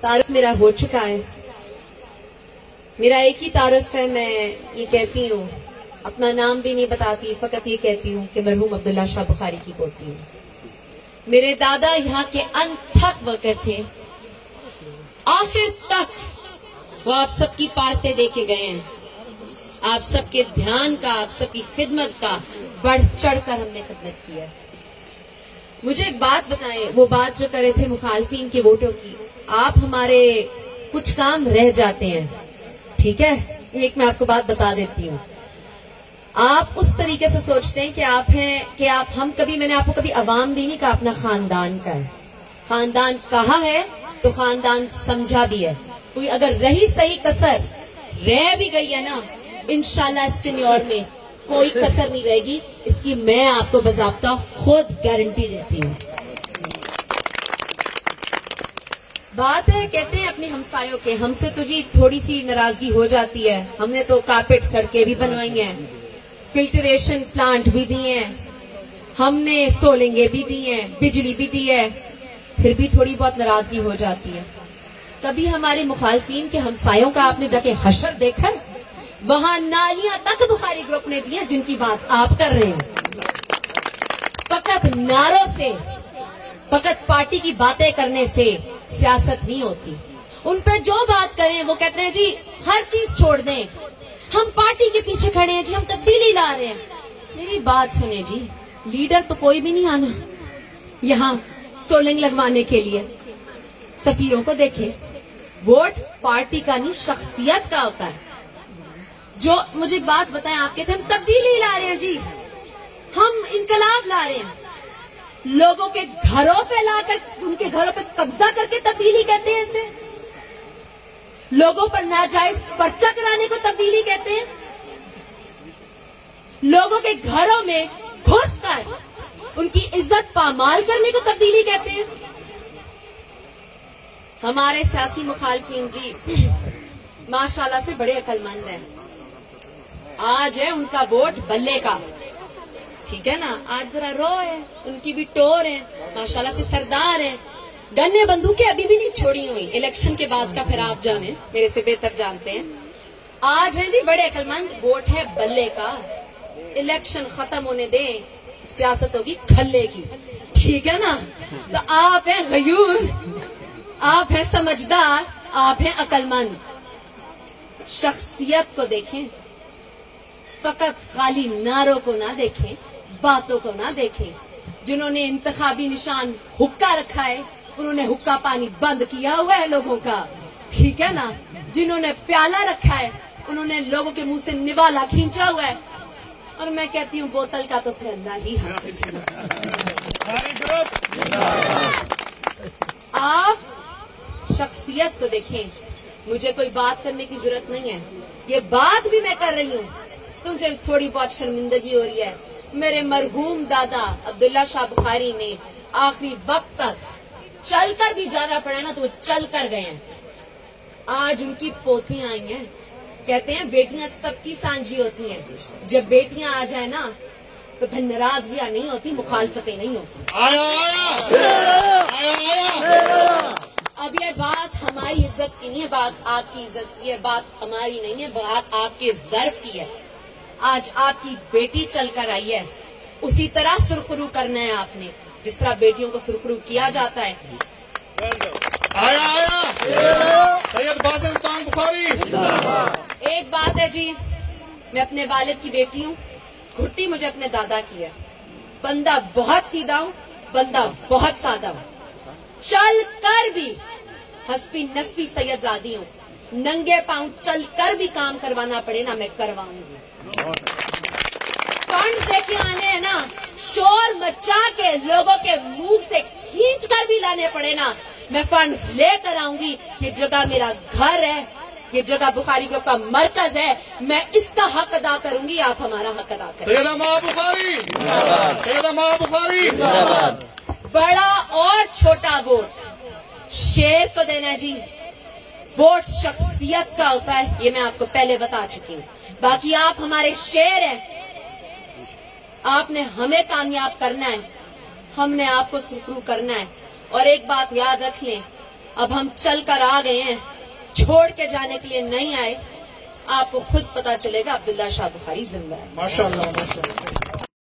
तारुफ मेरा हो चुका है। मेरा एक ही तारुफ है, मैं ये कहती हूँ, अपना नाम भी नहीं बताती, फकत ये कहती हूँ कि मरहूम अब्दुल्ला शाह बुखारी की पोती हूँ। मेरे दादा यहाँ के अनथक वर्कर थे, आखिर तक वो आप सबकी पार्टे देके गए हैं। आप सबके ध्यान का, आप सबकी खिदमत का बढ़ चढ़ कर हमने खिदमत की है। मुझे एक बात बताएं, वो बात जो करे थे मुखालफिन के वोटों की, आप हमारे कुछ काम रह जाते हैं, ठीक है। एक मैं आपको बात बता देती हूँ, आप उस तरीके से सोचते हैं कि आप हैं कि आप हम कभी, मैंने आपको कभी अवाम भी नहीं कहा, अपना खानदान का है। खानदान कहा है तो खानदान समझा भी है। कोई अगर रही सही कसर रह भी गई है ना, इंशाल्लाह इस टेन्योर में कोई कसर नहीं रहेगी, इसकी मैं आपको बजाबता खुद गारंटी देती हूँ। बात है, कहते हैं अपने हमसायों के, हमसे तो जी थोड़ी सी नाराजगी हो जाती है। हमने तो कारपेट सड़कें भी बनवाई हैं, फिल्टरेशन प्लांट भी दिए हैं, हमने सोलेंगे भी दी हैं, बिजली भी दी है, फिर भी थोड़ी बहुत नाराजगी हो जाती है। कभी हमारे मुखालफिन के हमसायों का आपने जाके हशर देखा है? वहां नालियां तक बुखारी ग्रुप ने दी हैं, जिनकी बात आप कर रहे हैं। फकत नारों से, फकत पार्टी की बातें करने से सियासत नहीं होती। उन पे जो बात करें वो कहते हैं जी हर चीज छोड़ दें, हम पार्टी के पीछे खड़े हैं जी, हम तब्दीली ला रहे हैं। मेरी बात सुने जी, लीडर तो कोई भी नहीं आना यहाँ सोलिंग लगवाने के लिए। सफीरों को देखे, वोट पार्टी का नहीं शख्सियत का होता है। जो मुझे बात बताएं, आप कहते हैं हम तब्दीली ला रहे हैं जी, हम इनकलाब ला रहे हैं। लोगों के घरों पे लाकर, उनके घरों पे कब्जा करके तब्दीली कहते हैं इसे। लोगों पर नाजायज पर्चा कराने को तब्दीली कहते हैं। लोगों के घरों में घुसकर उनकी इज्जत पामाल करने को तब्दीली कहते हैं। हमारे सियासी मुखालफिन जी माशाल्लाह से बड़े अक्लमंद हैं। आज है उनका वोट बल्ले का, ठीक है ना। आज जरा रो है, उनकी भी टोर है, माशाल्लाह से सरदार है। गन्ने बंदूकें अभी भी नहीं छोड़ी हुई, इलेक्शन के बाद का फिर आप जाने, मेरे से बेहतर जानते हैं। आज है जी बड़े अक्लमंद, वोट है बल्ले का। इलेक्शन खत्म होने दें, सियासत होगी खल्ले की, ठीक है ना। तो आप हैं गयूर, आप हैं समझदार, आप हैं अक्लमंद। शख्सियत को देखें, फकत खाली नारों को ना देखें, बातों को ना देखें। जिन्होंने इंतखाबी निशान हुक्का रखा है, उन्होंने हुक्का पानी बंद किया हुआ है लोगों का, ठीक है ना। जिन्होंने प्याला रखा है, उन्होंने लोगों के मुंह से निवाला खींचा हुआ है। और मैं कहती हूँ बोतल का तो फिर अल्लाह ही हाफिज। आप शख्सियत को देखें, मुझे कोई बात करने की जरूरत नहीं है। ये बात भी मैं कर रही हूँ तो मुझे थोड़ी बहुत शर्मिंदगी हो रही है। मेरे मरहूम दादा अब्दुल्ला शाह बुखारी ने आखिरी वक्त तक चलकर भी जाना पड़ा ना, तो वो चल कर गए हैं। आज उनकी पोतियां आई हैं, कहते हैं बेटियां सबकी सांझी होती हैं। जब बेटियां आ जाए ना तो फिर नाराजगियां नहीं होती, मुखालफतें नहीं होती। अब ये बात हमारी इज्जत की नहीं है, बात आपकी इज्जत की है। बात हमारी नहीं है, बात आपके ज़र्फ की है। आज आपकी बेटी चलकर आई है, उसी तरह सुरखरू करना है आपने, जिस तरह बेटियों को सुरखरू किया जाता है। सैयद बासिल सुल्तान बुखारी। एक बात है जी, मैं अपने वालिद की बेटी हूँ, घुट्टी मुझे अपने दादा की है। बंदा बहुत सीधा हूँ, बंदा बहुत सादा हूँ। चल कर भी हस्बी नस्बी सैयदजादी हूँ। नंगे पांव चल कर भी काम करवाना पड़े ना, मैं करवाऊंगी। फंड देके आने हैं ना, शोर मचा के लोगों के मुंह से खींच कर भी लाने पड़े ना, मैं फंड लेकर आऊंगी। ये जगह मेरा घर है, ये जगह बुखारी ग्रुप का मरकज है, मैं इसका हक अदा करूंगी, आप हमारा हक अदा करें। सैयदा मां बुखारी, सैयदा मां बुखारी। बड़ा और छोटा वोट शेर को देना है जी। वोट शख्सियत का होता है, ये मैं आपको पहले बता चुकी हूँ। बाकी आप हमारे शेर हैं, आपने हमें कामयाब करना है, हमने आपको सुरखरू करना है। और एक बात याद रख लें, अब हम चल कर आ गए हैं, छोड़ के जाने के लिए नहीं आए। आपको खुद पता चलेगा अब्दुल्ला शाह बुखारी जिंदा है। माशाअल्लाह माशाअल्लाह।